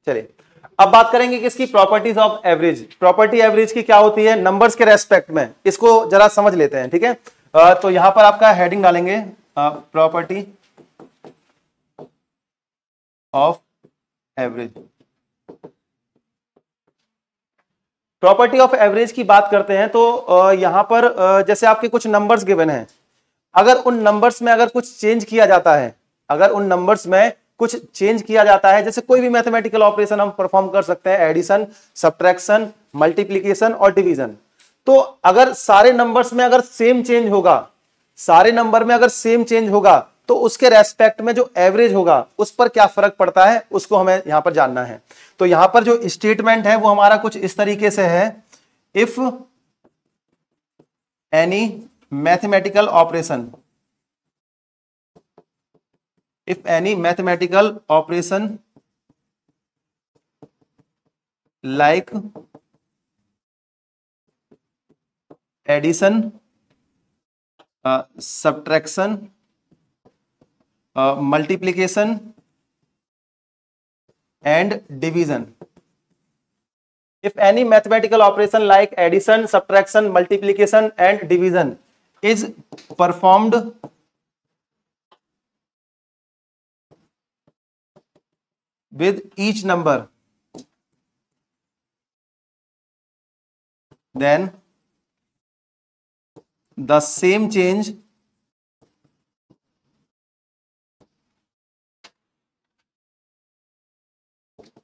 चलिए अब बात करेंगे कि इसकी properties of average. Property average की क्या होती है नंबर्स के रेस्पेक्ट में, इसको जरा समझ लेते हैं, ठीक है। तो यहां पर आपका हेडिंग डालेंगे property of average. Property of average की बात करते हैं तो यहां पर जैसे आपके कुछ नंबर्स गिवन हैं, अगर उन नंबर्स में अगर कुछ चेंज किया जाता है, अगर उन नंबर्स में कुछ चेंज किया जाता है, जैसे कोई भी मैथमेटिकल ऑपरेशन हम परफॉर्म कर सकते हैं, एडिशन, सब्ट्रैक्शन, मल्टीप्लिकेशन और डिवीजन। तो अगर सारे नंबर्स में अगर सेम चेंज होगा, सारे नंबर में अगर सेम चेंज होगा, तो उसके रेस्पेक्ट में जो एवरेज होगा उस पर क्या फर्क पड़ता है उसको हमें यहां पर जानना है। तो यहां पर जो स्टेटमेंट है वो हमारा कुछ इस तरीके से है, if any mathematical operation, if any mathematical operation like addition, subtraction, multiplication and division, if any mathematical operation like addition, subtraction, multiplication and division is performed with each number, then the same change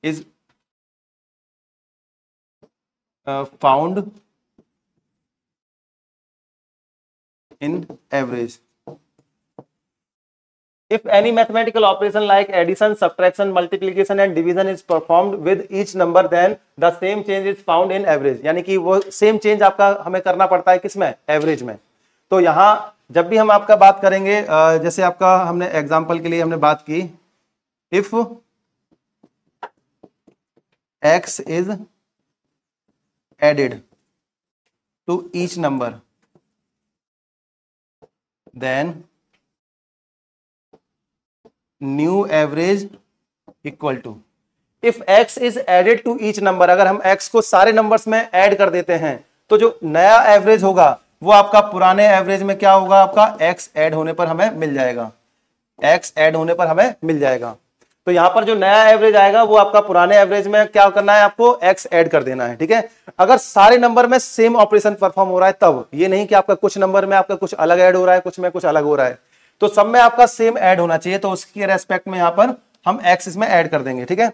is found in average. If any mathematical operation like addition, subtraction, multiplication and division is performed with each number, then the same change is found in average. यानी कि वो same change आपका हमें करना पड़ता है किसमें, average में। तो यहां जब भी हम आपका बात करेंगे, जैसे आपका हमने एग्जांपल के लिए हमने बात की, if x is added to each number, then new average equal to, if x is added to each number, अगर हम x को सारे नंबर्स में ऐड कर देते हैं तो जो नया एवरेज होगा वो आपका पुराने एवरेज में क्या होगा, आपका x ऐड होने पर हमें मिल जाएगा, x ऐड होने पर हमें मिल जाएगा। तो यहां पर जो नया एवरेज आएगा वो आपका पुराने एवरेज में क्या करना है, आपको x ऐड कर देना है, ठीक है। अगर सारे नंबर में सेम ऑपरेशन परफॉर्म हो रहा है तब, ये नहीं कि आपका कुछ नंबर में आपका कुछ अलग ऐड हो रहा है, कुछ में कुछ अलग हो रहा है, तो सब में आपका सेम ऐड होना चाहिए, तो उसके रेस्पेक्ट में यहां पर हम x इसमें ऐड कर देंगे, ठीक है।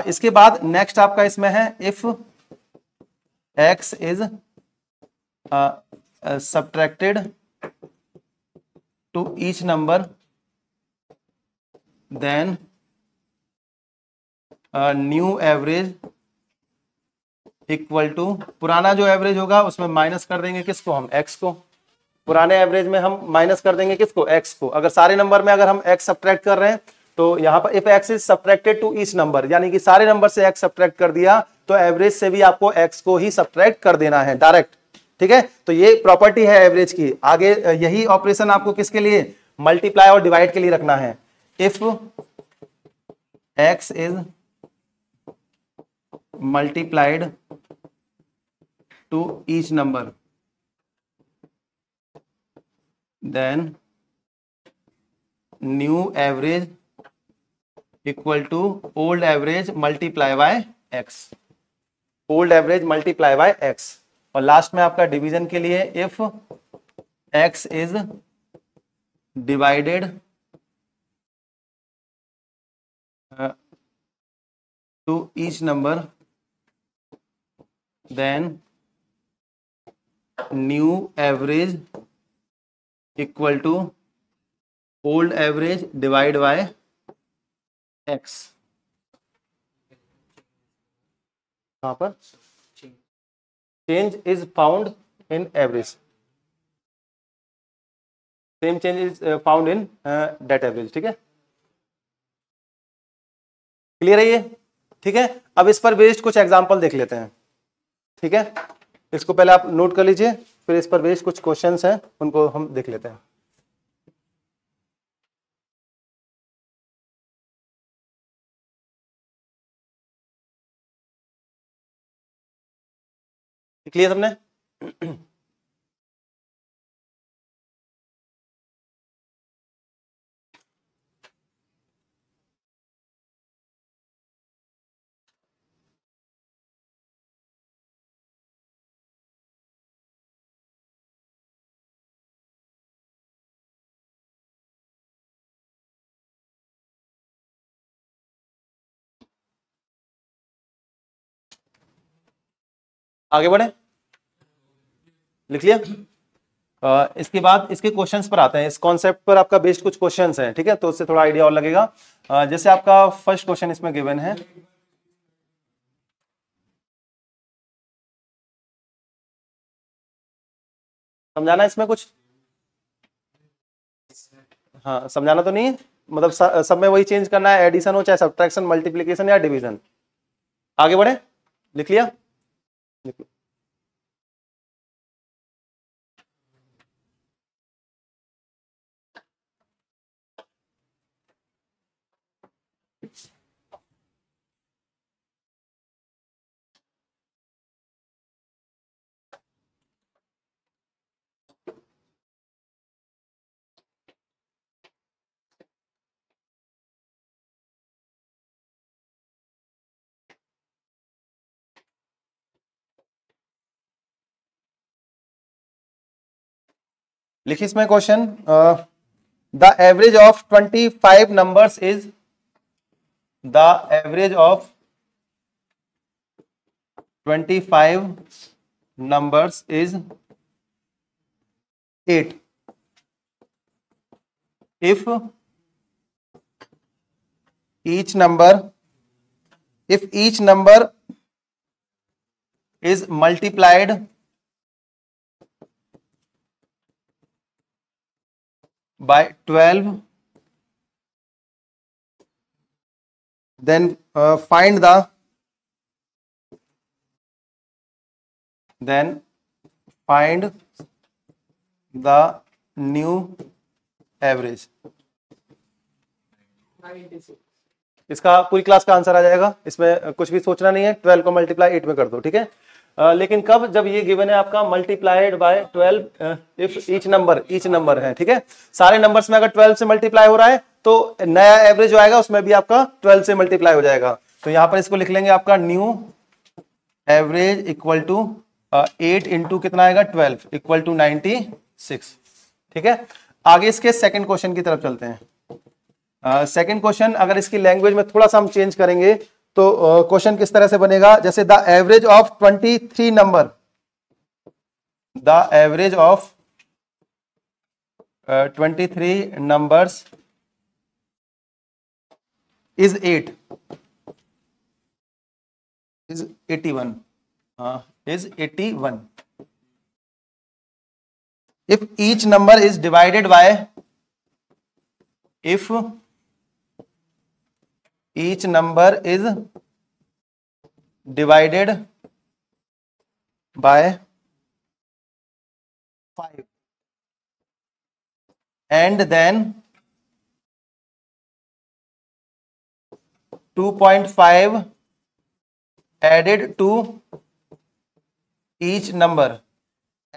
इसके बाद नेक्स्ट आपका इसमें है, if x is subtracted to each number, then new average equal to, पुराना जो एवरेज होगा उसमें माइनस कर देंगे किसको, हम x को, पुराने एवरेज में हम माइनस कर देंगे किसको, x को। अगर सारे नंबर में अगर हम x सब्ट्रैक्ट कर रहे हैं तो यहां पर if x is subtracted to each number, यानी कि सारे नंबर से x सब्ट्रैक्ट कर दिया तो एवरेज से भी आपको x को ही सब्ट्रैक्ट कर देना है डायरेक्ट, ठीक है। तो ये प्रॉपर्टी है एवरेज की। आगे यही ऑपरेशन आपको किसके लिए, मल्टीप्लाई और डिवाइड के लिए रखना है। If x is multiplied to each number, then new average equal to old average multiply by x, old average multiply by x। और लास्ट में आपका डिवीजन के लिए, if x is divided to each number, then new average equal to old average divide by x। कहां पर change is found in average, same change is found in that average, ठीक है। Clear है ये, ठीक है। अब इस पर बेस्ड कुछ एग्जांपल देख लेते हैं, ठीक है। इसको पहले आप नोट कर लीजिए, फिर इस पर बेस्ड कुछ क्वेश्चंस हैं उनको हम देख लेते हैं। क्लियर सबने? आगे बढ़े, लिख लिया? इसके बाद इसके क्वेश्चंस पर आते हैं। इस कॉन्सेप्ट पर आपका बेस्ड कुछ क्वेश्चंस हैं, ठीक है, तो उससे थोड़ा आइडिया और लगेगा। जैसे आपका फर्स्ट क्वेश्चन इसमें गिवन है, समझाना इसमें कुछ? हाँ, समझाना तो नहीं है, मतलब सब में वही चेंज करना है, एडिशन हो चाहे सब्ट्रैक्शन, मल्टीप्लिकेशन या डिवीजन। आगे बढ़े, लिख लिया? लिख लिया। लिखिए इसमें question, the average of 25 numbers is, the average of 25 numbers is 8 if each number is multiplied by 12, then find the new average। इसका पूरी क्लास का आंसर आ जाएगा, इसमें कुछ भी सोचना नहीं है। 12 को मल्टीप्लाई 8 में कर दो, ठीक है। लेकिन कब? जब ये गिवन है आपका multiplied by 12 if each number है, ठीक है। सारे नंबर्स में अगर 12 से मल्टीप्लाई हो रहा है तो नया एवरेज जो आएगा उसमें भी आपका 12 से मल्टीप्लाई हो जाएगा। तो यहां पर इसको लिख लेंगे, आपका new average equal to 8 into कितना आएगा 12 इक्वल टू 96, ठीक है। आगे इसके सेकंड क्वेश्चन की तरफ चलते हैं। सेकंड क्वेश्चन अगर इसकी लैंग्वेज में थोड़ा सा हम चेंज करेंगे तो क्वेश्चन किस तरह से बनेगा, जैसे the average of 23 number, the average of 23 numbers is 8 is 81, is 81 if each number is divided by, if each number is divided by 5 and then 2.5 added to each number,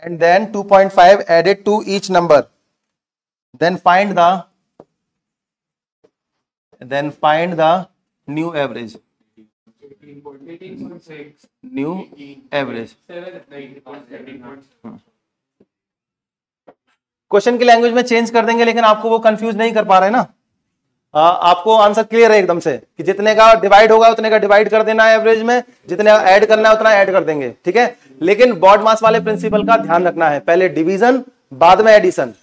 and then 2.5 added to each number, then find the new average, new average। Question की language में change कर देंगे, लेकिन आपको वो confuse नहीं कर पा रहे ना। आपको आंसर क्लियर है एकदम से कि जितने का डिवाइड होगा उतने का डिवाइड कर देना है एवरेज में, जितने का ऐड करना है उतना ऐड कर देंगे, ठीक है। लेकिन बॉड मास वाले प्रिंसिपल का ध्यान रखना है, पहले डिवीजन बाद में एडिशन,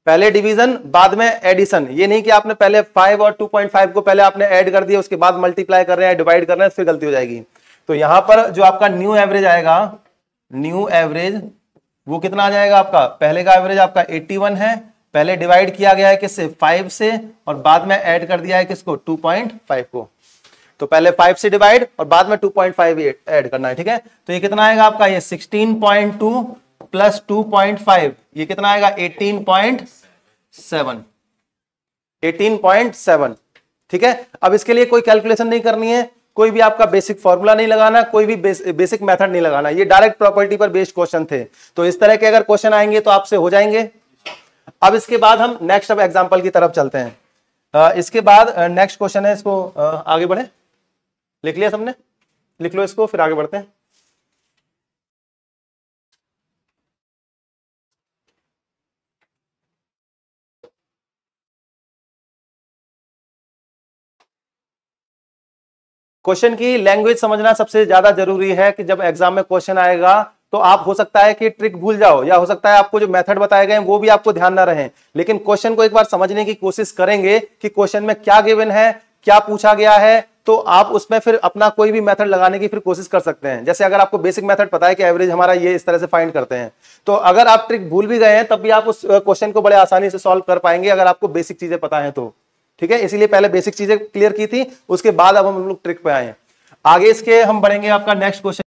पहले डिवीजन बाद में एडिशन। ये नहीं कि आपने पहले 5 और 2.5 को पहले आपने ऐड कर दिया, उसके बाद मल्टीप्लाई कर रहे हैं, डिवाइड कर रहे हैं, फिर गलती हो जाएगी। तो यहां पर जो आपका न्यू एवरेज आएगा, न्यू एवरेज वो कितना आ जाएगा आपका, पहले का एवरेज आपका 81 है, पहले डिवाइड किया गया है किससे, 5 से, और बाद में ऐड कर दिया है किसको, 2.5 को। तो पहले 5 से डिवाइड और बाद में 2.5 ऐड करना है, ठीक है। तो ये कितना आएगा आपका, ये 16.2 प्लस 2.5, ये कितना आएगा 18.7, 18.7, ठीक है। अब इसके लिए कोई कैलकुलेशन नहीं करनी है, कोई भी आपका बेसिक फॉर्मूला नहीं लगाना, कोई भी बेसिक मेथड नहीं लगाना, ये डायरेक्ट प्रॉपर्टी पर बेस्ड क्वेश्चन थे। तो इस तरह के अगर क्वेश्चन आएंगे तो आपसे हो जाएंगे। अब इसके बाद हम नेक्स्ट अब एग्जांपल की तरफ चलते हैं। इसके बाद नेक्स्ट क्वेश्चन है, इसको आगे बढ़े, लिख लिया सबने, लिख लो इसको, फिर आगे बढ़ते हैं। क्वेश्चन की लैंग्वेज समझना सबसे ज्यादा जरूरी है कि जब एग्जाम में क्वेश्चन आएगा तो आप हो सकता है कि ट्रिक भूल जाओ, या हो सकता है आपको जो मेथड बताए गए हैं वो भी आपको ध्यान ना रहे, लेकिन क्वेश्चन को एक बार समझने की कोशिश करेंगे कि क्वेश्चन में क्या गिवन है, क्या पूछा गया है, तो आप उसमें फिर अपना कोई भी मेथड लगाने की फिर कोशिश कर सकते हैं। जैसे अगर आपको बेसिक मेथड पता है कि एवरेज हमारा ये इस तरह से फाइंड करते हैं, तो अगर आप ट्रिक भूल भी गए हैं तब भी आप उस क्वेश्चन को बड़े आसानी से सॉल्व कर पाएंगे अगर आपको बेसिक चीजें पता है तो। ठीक है, इसीलिए पहले बेसिक चीजें क्लियर की थी, उसके बाद अब हम लोग ट्रिक पे आए हैं। आगे इसके हम बढ़ेंगे, आपका नेक्स्ट क्वेश्चन